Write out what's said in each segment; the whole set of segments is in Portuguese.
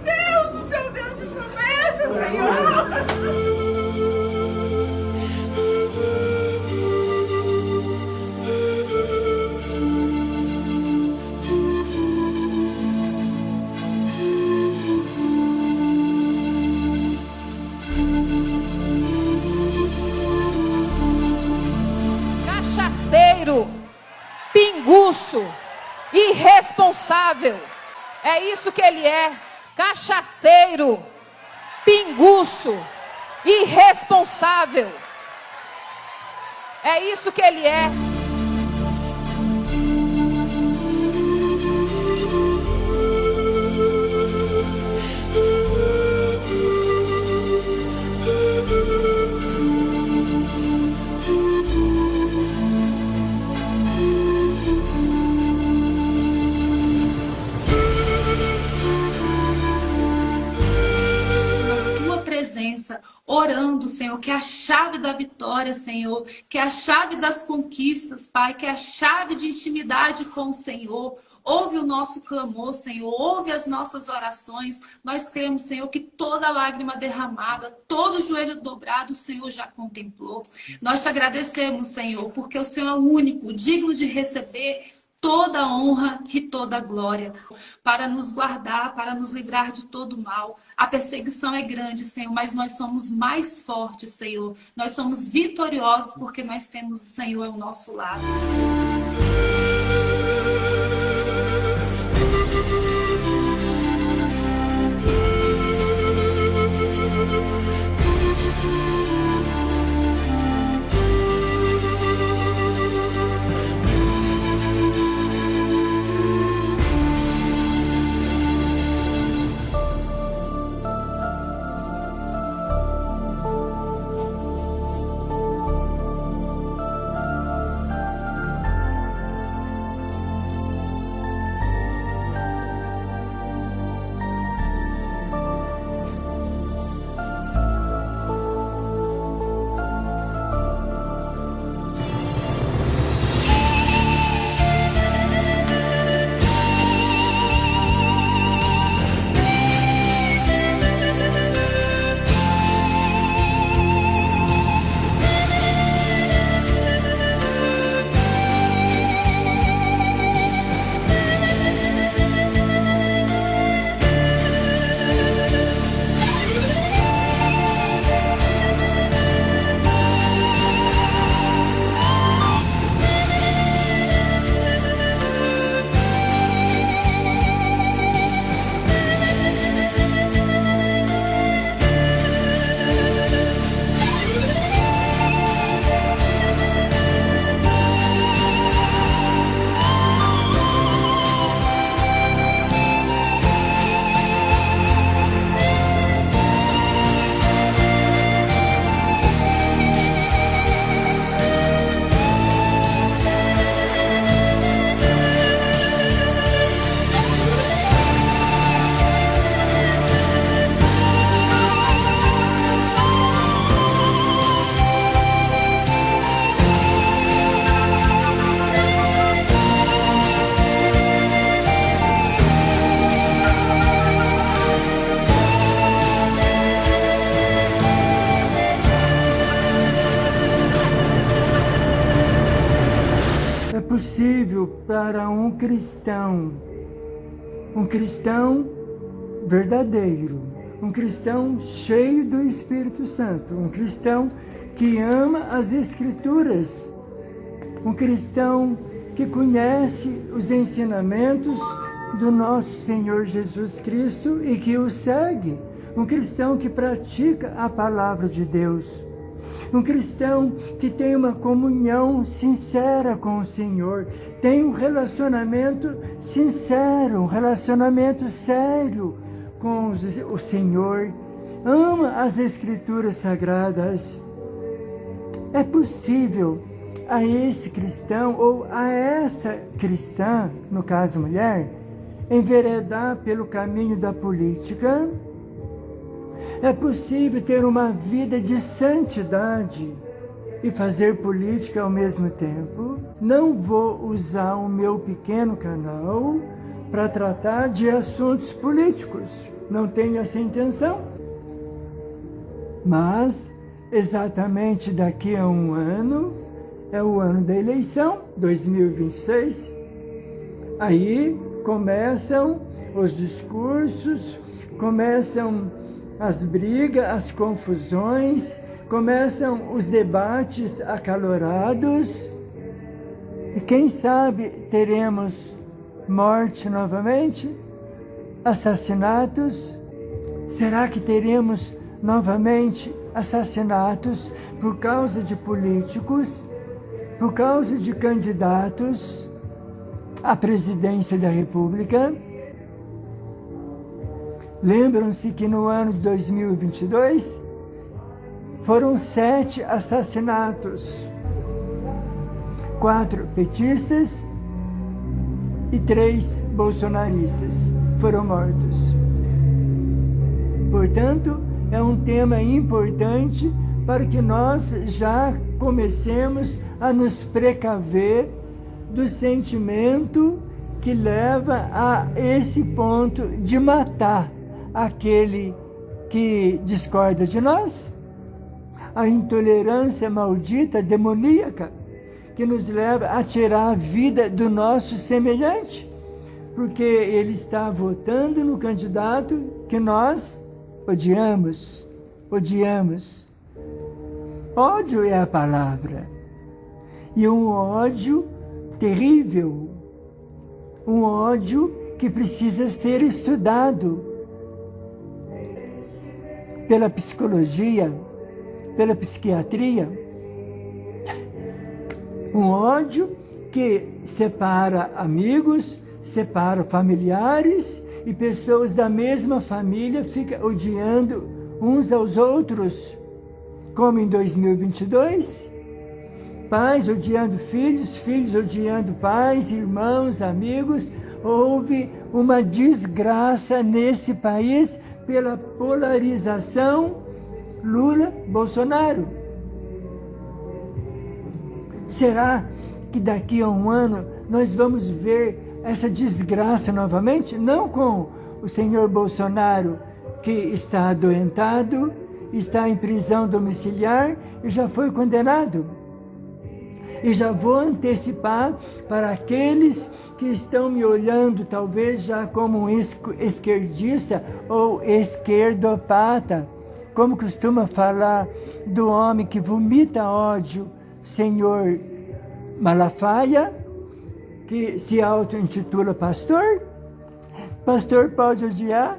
Deus, o seu Deus de promessa, Senhor. Cachaceiro, pinguço, irresponsável. É isso que ele é. Cachaceiro, pinguço, irresponsável. É isso que ele é. Orando, Senhor, que é a chave da vitória, Senhor, que é a chave das conquistas, Pai, que é a chave de intimidade com o Senhor. Ouve o nosso clamor, Senhor, ouve as nossas orações. Nós cremos, Senhor, que toda lágrima derramada, todo joelho dobrado, o Senhor já contemplou. Nós te agradecemos, Senhor, porque o Senhor é o único, digno de receber toda a honra e toda a glória, para nos guardar, para nos livrar de todo mal. A perseguição é grande, Senhor, mas nós somos mais fortes, Senhor. Nós somos vitoriosos porque nós temos o Senhor ao nosso lado. É possível para um cristão verdadeiro, um cristão cheio do Espírito Santo, um cristão que ama as Escrituras, um cristão que conhece os ensinamentos do nosso Senhor Jesus Cristo e que o segue, um cristão que pratica a palavra de Deus. Um cristão que tem uma comunhão sincera com o Senhor, tem um relacionamento sincero, um relacionamento sério com o Senhor, ama as Escrituras Sagradas. É possível a esse cristão ou a essa cristã, no caso mulher, enveredar pelo caminho da política? É possível ter uma vida de santidade e fazer política ao mesmo tempo. Não vou usar o meu pequeno canal para tratar de assuntos políticos. Não tenho essa intenção. Mas, exatamente daqui a um ano, é o ano da eleição, 2026. Aí começam os discursos, começam as brigas, as confusões, começam os debates acalorados. E quem sabe teremos morte novamente? Assassinatos? Será que teremos novamente assassinatos por causa de políticos, por causa de candidatos à presidência da República? Lembram-se que no ano de 2022 foram 7 assassinatos, 4 petistas e 3 bolsonaristas foram mortos. Portanto, é um tema importante para que nós já comecemos a nos precaver do sentimento que leva a esse ponto de matar aquele que discorda de nós. A intolerância maldita, demoníaca, que nos leva a tirar a vida do nosso semelhante, porque ele está votando no candidato que nós odiamos. Ódio é a palavra. E um ódio terrível. Um ódio que precisa ser estudado pela psicologia, pela psiquiatria. Um ódio que separa amigos, separa familiares e pessoas da mesma família ficam odiando uns aos outros, como em 2022, pais odiando filhos, filhos odiando pais, irmãos, amigos. Houve uma desgraça nesse país pela polarização Lula-Bolsonaro. Será que daqui a um ano nós vamos ver essa desgraça novamente? Não com o senhor Bolsonaro, que está adoentado, está em prisão domiciliar e já foi condenado. E já vou antecipar para aqueles que estão me olhando, talvez já como um esquerdista ou esquerdopata, como costuma falar do homem que vomita ódio, senhor Malafaia, que se auto-intitula pastor. Pastor pode odiar?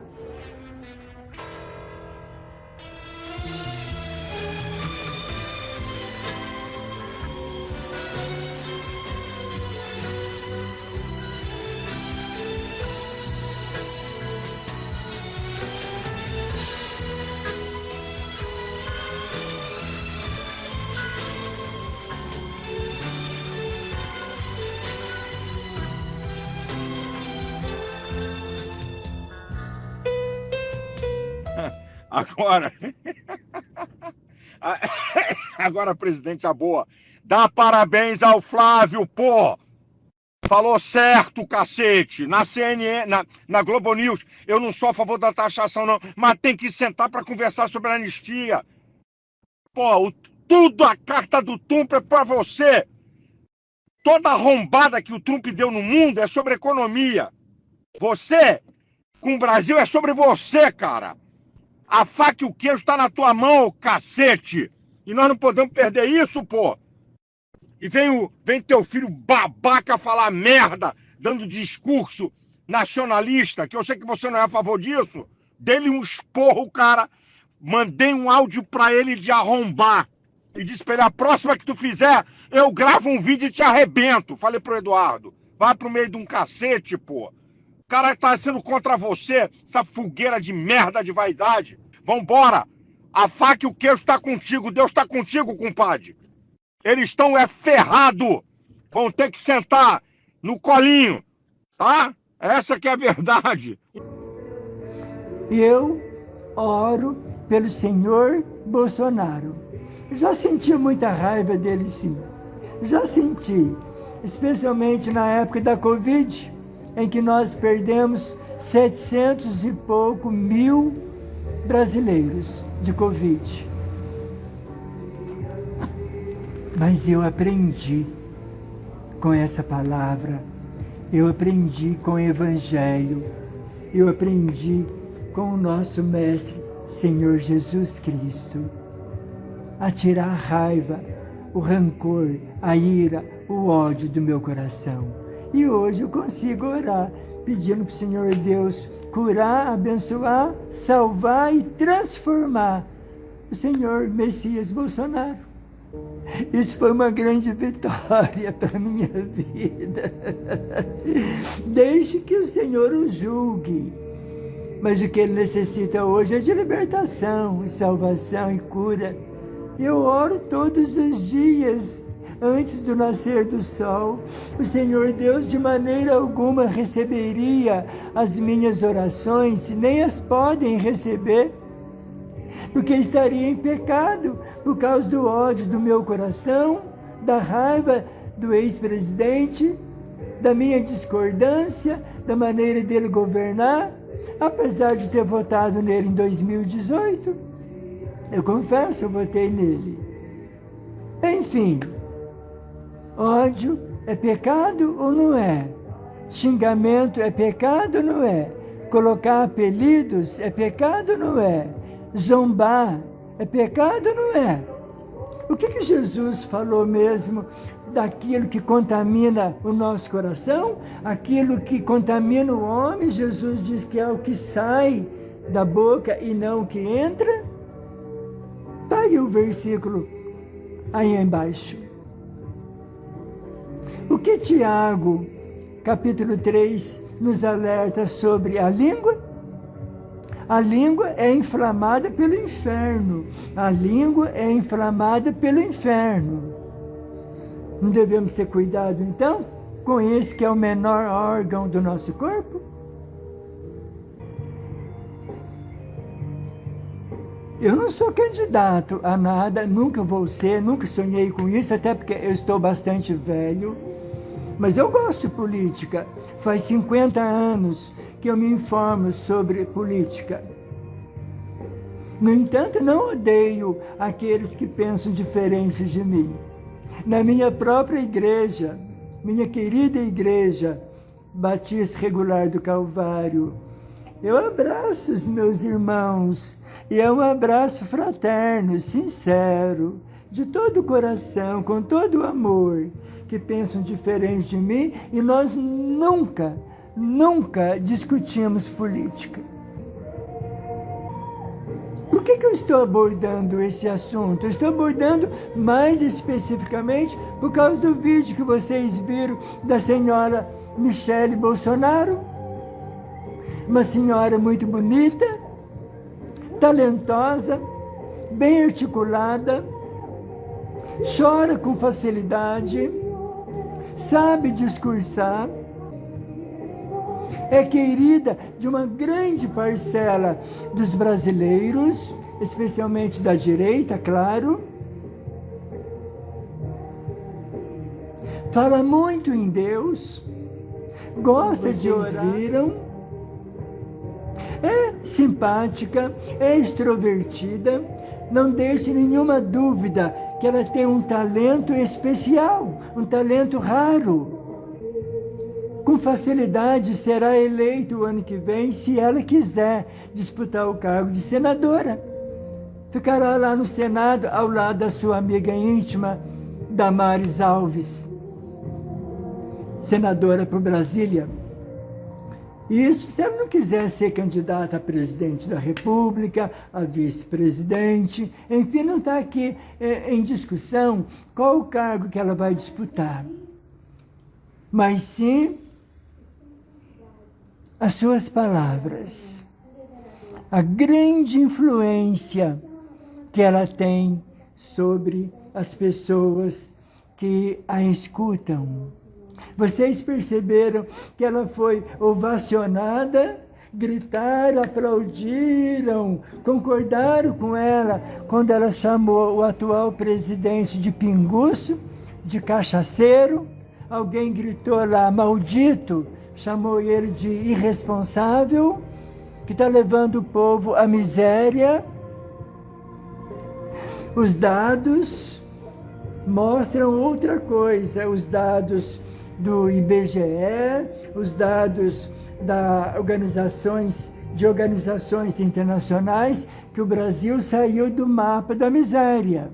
Agora, presidente, a boa. Dá parabéns ao Flávio, pô! Falou certo, cacete! Na CNN, na Globo News, eu não sou a favor da taxação, não, mas tem que sentar para conversar sobre a anistia. Pô, tudo a carta do Trump é para você. Toda a arrombada que o Trump deu no mundo é sobre economia. Você, com o Brasil, é sobre você, cara. A faca e o queijo está na tua mão, cacete. E nós não podemos perder isso, pô. E vem teu filho babaca falar merda, dando discurso nacionalista, que eu sei que você não é a favor disso. Dê-lhe um esporro, cara. Mandei um áudio pra ele de arrombar. E disse pra ele, a próxima que tu fizer, eu gravo um vídeo e te arrebento. Falei pro Eduardo, vai pro meio de um cacete, pô. O cara tá sendo contra você, essa fogueira de merda de vaidade. Vambora! A faca e o queijo tá contigo, Deus tá contigo, compadre. Eles estão ferrados. Vão ter que sentar no colinho, tá? Essa que é a verdade. E eu oro pelo senhor Bolsonaro. Já senti muita raiva dele, sim. Já senti, especialmente na época da Covid, em que nós perdemos 700 e pouco mil brasileiros de Covid. Mas eu aprendi com essa palavra, eu aprendi com o Evangelho, eu aprendi com o nosso Mestre, Senhor Jesus Cristo, a tirar a raiva, o rancor, a ira, o ódio do meu coração. E hoje eu consigo orar, pedindo para o Senhor Deus curar, abençoar, salvar e transformar o Senhor Messias Bolsonaro. Isso foi uma grande vitória para a minha vida. Deixe que o Senhor o julgue. Mas o que ele necessita hoje é de libertação, salvação e cura. Eu oro todos os dias, antes do nascer do sol. O Senhor Deus de maneira alguma receberia as minhas orações, nem as podem receber, porque estaria em pecado por causa do ódio do meu coração, da raiva do ex-presidente, da minha discordância, da maneira dele governar, apesar de ter votado nele em 2018. Eu confesso, eu votei nele. Enfim, ódio é pecado ou não é? Xingamento é pecado ou não é? Colocar apelidos é pecado ou não é? Zombar é pecado ou não é? O que Jesus falou mesmo daquilo que contamina o nosso coração? Aquilo que contamina o homem, Jesus diz que é o que sai da boca e não o que entra. Está aí o versículo aí embaixo. O que Tiago, capítulo 3, nos alerta sobre a língua? A língua é inflamada pelo inferno. A língua é inflamada pelo inferno. Não devemos ter cuidado, então, com esse que é o menor órgão do nosso corpo? Eu não sou candidato a nada, nunca vou ser, nunca sonhei com isso, até porque eu estou bastante velho. Mas eu gosto de política. Faz 50 anos que eu me informo sobre política. No entanto, não odeio aqueles que pensam diferente de mim. Na minha própria igreja, minha querida igreja Batista Regular do Calvário, eu abraço os meus irmãos, e é um abraço fraterno, sincero, de todo o coração, com todo o amor, que pensam diferente de mim, e nós nunca discutimos política. Por que eu estou abordando esse assunto? Eu estou abordando mais especificamente por causa do vídeo que vocês viram da senhora Michele Bolsonaro, uma senhora muito bonita, talentosa, bem articulada, chora com facilidade, sabe discursar, é querida de uma grande parcela dos brasileiros, especialmente da direita, claro. Fala muito em Deus, gosta de orar, é simpática, é extrovertida, não deixe nenhuma dúvida que ela tem um talento especial, um talento raro. Com facilidade será eleita o ano que vem, se ela quiser disputar o cargo de senadora. Ficará lá no Senado, ao lado da sua amiga íntima, Damares Alves, senadora por Brasília. Isso se ela não quiser ser candidata a presidente da República, a vice-presidente, enfim, não está aqui em discussão qual o cargo que ela vai disputar. Mas sim as suas palavras, a grande influência que ela tem sobre as pessoas que a escutam. Vocês perceberam que ela foi ovacionada gritaram, aplaudiram, concordaram com ela quando ela chamou o atual presidente de pinguço, de cachaceiro. Alguém gritou lá, maldito, chamou ele de irresponsável, que está levando o povo à miséria. Os dados mostram outra coisa, os dados do IBGE, os dados de organizações internacionais, que o Brasil saiu do mapa da miséria,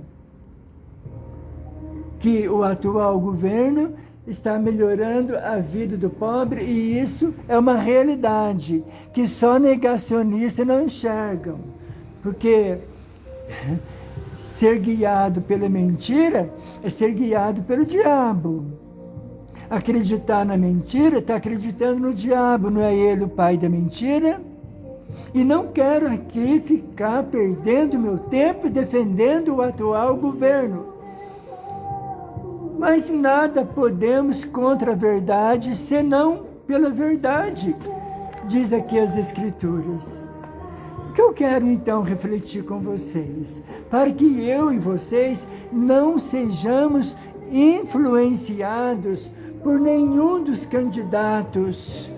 que o atual governo está melhorando a vida do pobre, e isso é uma realidade que só negacionistas não enxergam, porque ser guiado pela mentira é ser guiado pelo diabo. Acreditar na mentira, está acreditando no diabo, não é ele o pai da mentira? E não quero aqui ficar perdendo meu tempo defendendo o atual governo. Mas nada podemos contra a verdade, senão pela verdade, diz aqui as Escrituras. O que eu quero então refletir com vocês, para que eu e vocês não sejamos influenciados por nenhum dos candidatos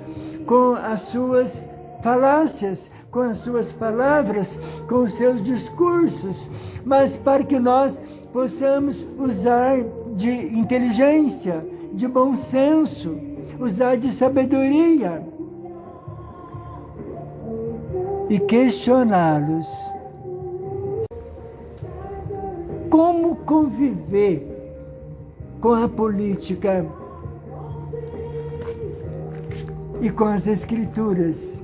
com as suas falácias, com as suas palavras, com os seus discursos, mas para que nós possamos usar de inteligência, de bom senso, usar de sabedoria e questioná-los. Como conviver com a política e com as Escrituras?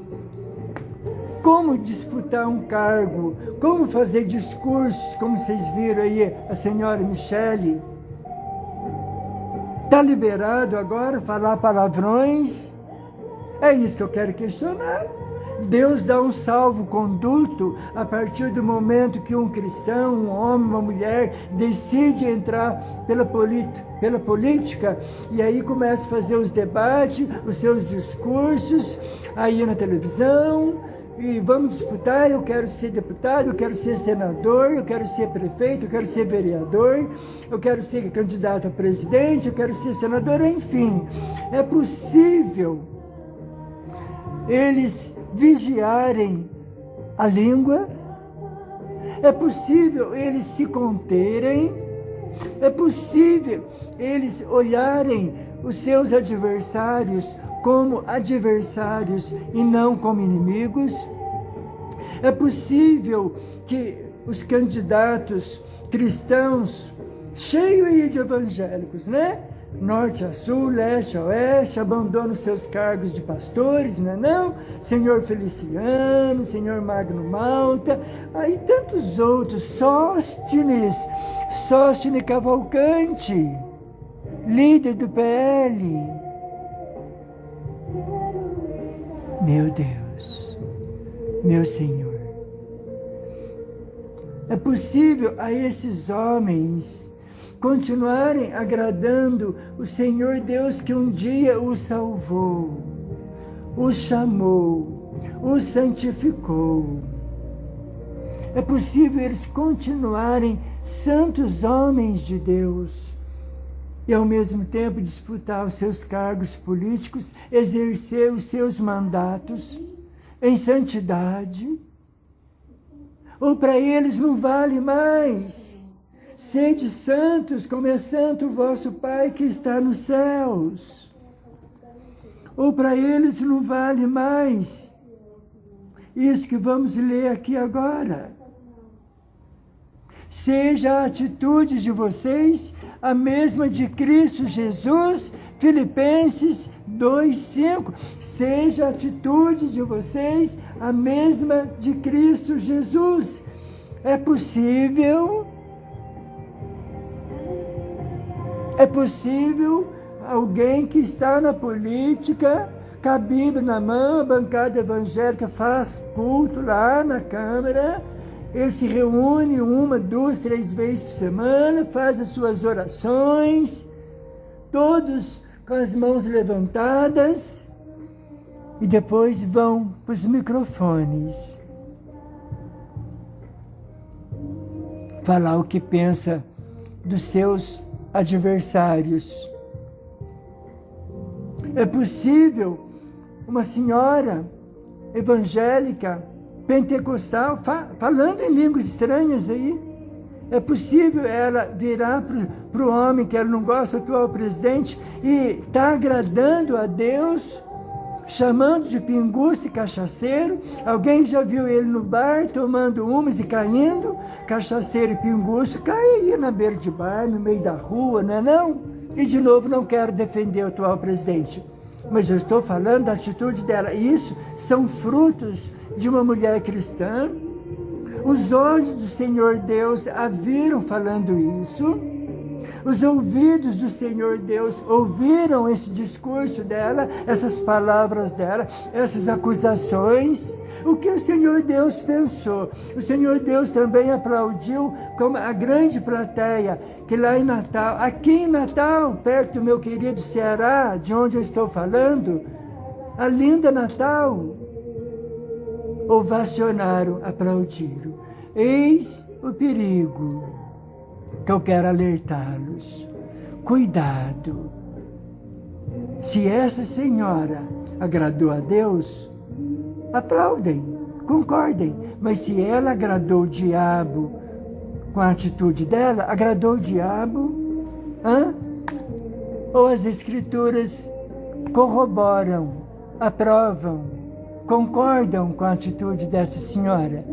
Como disputar um cargo? Como fazer discursos, como vocês viram aí a senhora Michele? Está liberado agora falar palavrões? É isso que eu quero questionar. Deus dá um salvo-conduto a partir do momento que um cristão, um homem, uma mulher, decide entrar pela política, e aí começa a fazer os debates, os seus discursos, aí na televisão, e vamos disputar, eu quero ser deputado, eu quero ser senador, eu quero ser prefeito, eu quero ser vereador, eu quero ser candidato a presidente, eu quero ser senador, enfim. É possível eles vigiarem a língua, é possível eles se conterem, é possível eles olharem os seus adversários como adversários e não como inimigos. É possível que os candidatos cristãos, cheios aí de evangélicos, né? Norte a sul, leste a oeste, abandonam seus cargos de pastores, não é não? Senhor Feliciano, Senhor Magno Malta, aí tantos outros, Sóstenes Cavalcante, líder do PL. Meu Deus, meu Senhor, é possível a esses homens continuarem agradando o Senhor Deus que um dia os salvou, os chamou, os santificou. É possível eles continuarem santos homens de Deus e ao mesmo tempo disputar os seus cargos políticos, exercer os seus mandatos em santidade? Ou para eles não vale mais? Sede santos, como é santo o vosso Pai que está nos céus. Ou para eles não vale mais isso que vamos ler aqui agora. Seja a atitude de vocês a mesma de Cristo Jesus, Filipenses 2:5. Seja a atitude de vocês a mesma de Cristo Jesus. É possível alguém que está na política, com a Bíblia na mão, a bancada evangélica faz culto lá na Câmara, ele se reúne 1, 2, 3 vezes por semana, faz as suas orações, todos com as mãos levantadas, e depois vão para os microfones falar o que pensa dos seus adversários. É possível uma senhora evangélica, pentecostal, falando em línguas estranhas aí, é possível ela virar para o homem que ela não gosta, o atual presidente, e está agradando a Deus, chamando de pinguço e cachaceiro? Alguém já viu ele no bar tomando umas e caindo? Cachaceiro e pinguço, cai aí na beira de bar, no meio da rua, não é não? E de novo, não quero defender o atual presidente, mas eu estou falando da atitude dela. Isso são frutos de uma mulher cristã. Os olhos do Senhor Deus a viram falando isso. Os ouvidos do Senhor Deus ouviram esse discurso dela, essas palavras dela, essas acusações. O que o Senhor Deus pensou? O Senhor Deus também aplaudiu como a grande plateia, que lá em Natal, aqui em Natal, perto do meu querido Ceará, de onde eu estou falando, a linda Natal, ovacionaram, aplaudiram. Eis o perigo que eu quero alertá-los. Cuidado. Se essa senhora agradou a Deus, aplaudem, concordem. Mas se ela agradou o diabo com a atitude dela, agradou o diabo? Ou as Escrituras corroboram, aprovam, concordam com a atitude dessa senhora?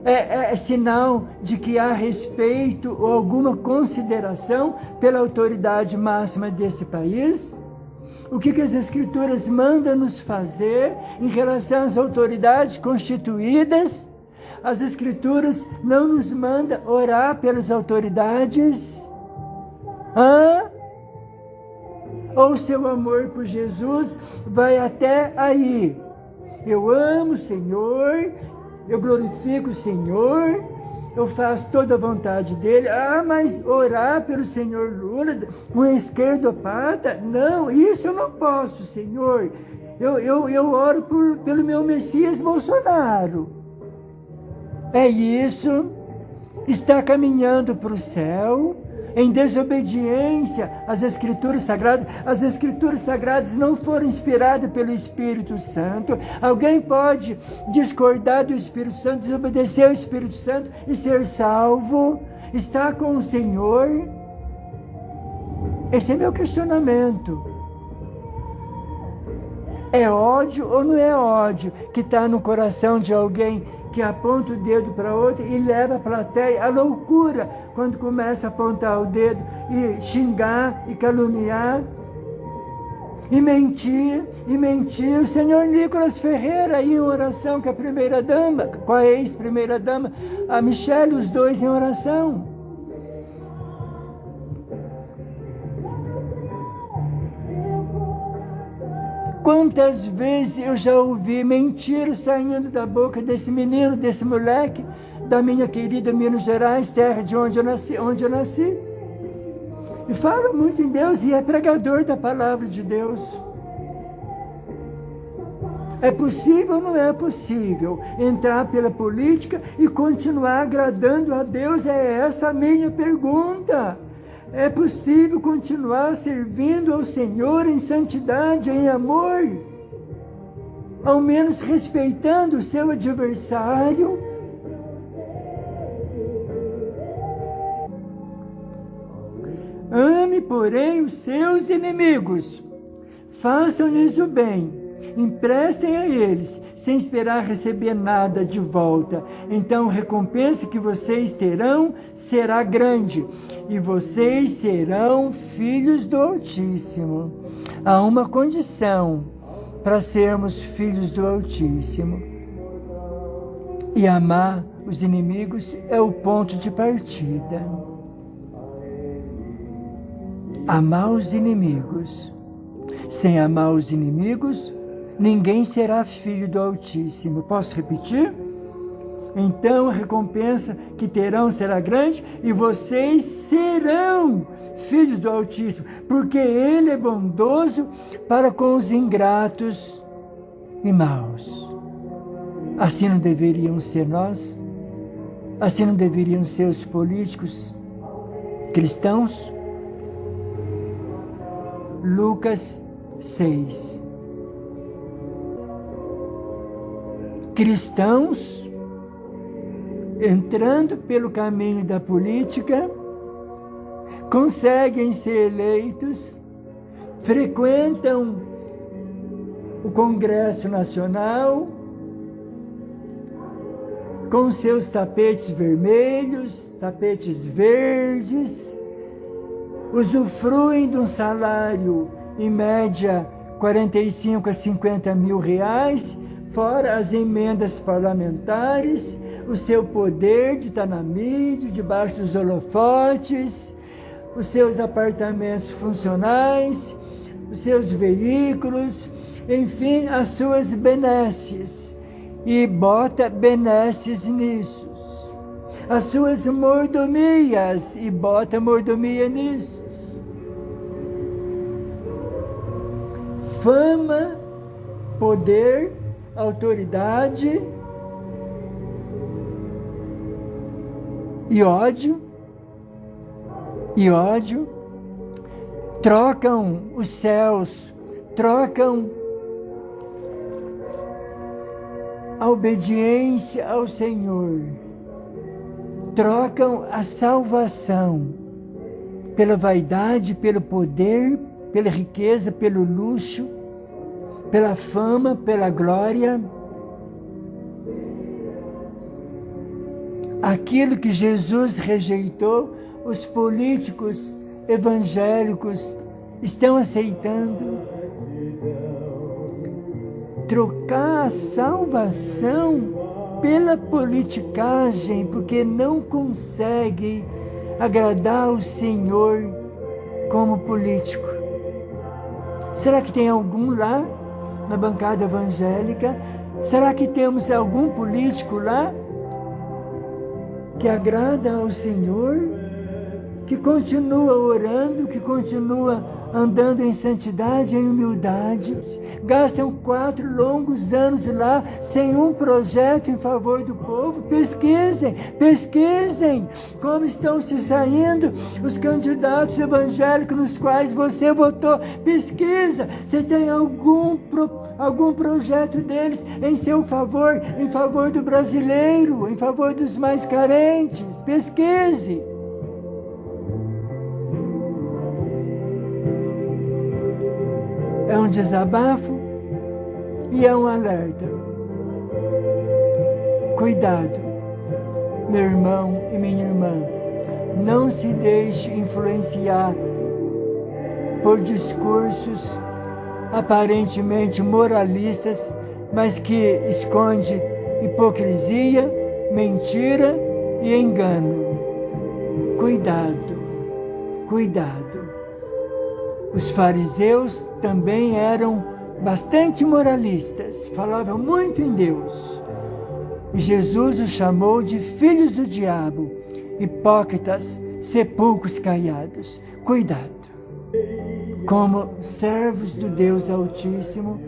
É sinal de que há respeito ou alguma consideração pela autoridade máxima desse país? O que as Escrituras mandam nos fazer em relação às autoridades constituídas? As Escrituras não nos mandam orar pelas autoridades? Ou seu amor por Jesus vai até aí? Eu amo o Senhor, eu glorifico o Senhor, eu faço toda a vontade dele. Mas orar pelo Senhor Lula, um esquerdopata? Não, isso eu não posso, Senhor. Eu oro pelo meu Messias Bolsonaro. É isso? Está caminhando para o céu, em desobediência às Escrituras Sagradas. As Escrituras Sagradas não foram inspiradas pelo Espírito Santo. Alguém pode discordar do Espírito Santo, desobedecer ao Espírito Santo e ser salvo? Está com o Senhor? Esse é meu questionamento. É ódio ou não é ódio que está no coração de alguém que aponta o dedo para outro e leva a plateia à loucura quando começa a apontar o dedo e xingar e caluniar e mentir? O senhor Nicolas Ferreira em oração com a primeira-dama, com a ex-primeira-dama, a Michele, os dois em oração. Quantas vezes eu já ouvi mentiras saindo da boca desse menino, desse moleque, da minha querida Minas Gerais, terra de onde eu nasci. E fala muito em Deus e é pregador da palavra de Deus. É possível ou não é possível entrar pela política e continuar agradando a Deus? É essa a minha pergunta. É possível continuar servindo ao Senhor em santidade, em amor, ao menos respeitando o seu adversário? Ame, porém, os seus inimigos, façam-lhes o bem, emprestem a eles, sem esperar receber nada de volta. Então a recompensa que vocês terão será grande, e vocês serão filhos do Altíssimo. Há uma condição para sermos filhos do Altíssimo. E amar os inimigos é o ponto de partida. Amar os inimigos. Sem amar os inimigos, ninguém será filho do Altíssimo. Posso repetir? Então a recompensa que terão será grande, e vocês serão filhos do Altíssimo, porque Ele é bondoso para com os ingratos e maus. Assim não deveriam ser nós? Assim não deveriam ser os políticos cristãos? Lucas 6. Cristãos entrando pelo caminho da política, conseguem ser eleitos, frequentam o Congresso Nacional com seus tapetes vermelhos, tapetes verdes, usufruem de um salário, em média, 45 a 50 mil reais, fora as emendas parlamentares, o seu poder de estar na mídia, debaixo dos holofotes, os seus apartamentos funcionais, os seus veículos, enfim, as suas benesses. E bota benesses nisso. As suas mordomias, e bota mordomia nisso. Fama, poder, autoridade e ódio, trocam os céus, trocam a obediência ao Senhor, trocam a salvação pela vaidade, pelo poder, pela riqueza, pelo luxo, pela fama, pela glória. Aquilo que Jesus rejeitou, os políticos evangélicos estão aceitando. Trocar a salvação pela politicagem, porque não conseguem agradar o Senhor como político. Será que tem algum lá na bancada evangélica? Será que temos algum político lá que agrada ao Senhor, que continua orando, que continua andando em santidade, em humildade? Gastam 4 longos anos lá, sem um projeto em favor do povo. Pesquisem como estão se saindo os candidatos evangélicos nos quais você votou. Pesquisa se tem algum projeto deles em seu favor, em favor do brasileiro, em favor dos mais carentes. Pesquise. É um desabafo e é um alerta. Cuidado, meu irmão e minha irmã, não se deixe influenciar por discursos aparentemente moralistas, mas que esconde hipocrisia, mentira e engano. Cuidado. Os fariseus também eram bastante moralistas, falavam muito em Deus. E Jesus os chamou de filhos do diabo, hipócritas, sepulcros caiados. Cuidado. Como servos do Deus Altíssimo,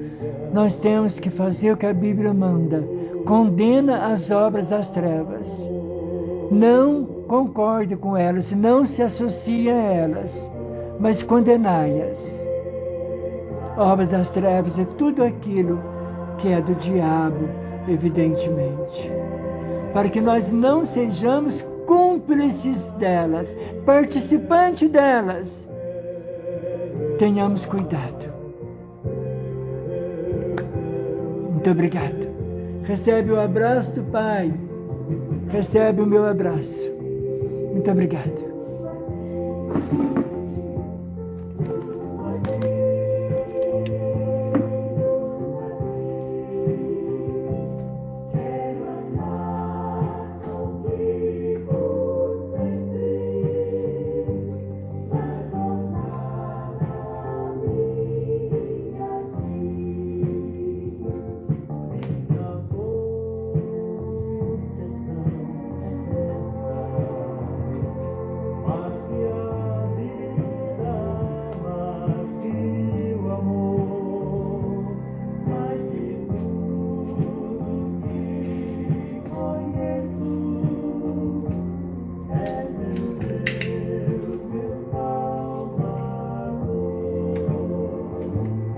nós temos que fazer o que a Bíblia manda. Condena as obras das trevas. Não concorde com elas, não se associe a elas, mas condenai-as. Obras das trevas é tudo aquilo que é do diabo, evidentemente. Para que nós não sejamos cúmplices delas, participantes delas, tenhamos cuidado. Muito obrigado. Recebe o abraço do Pai. Recebe o meu abraço. Muito obrigado.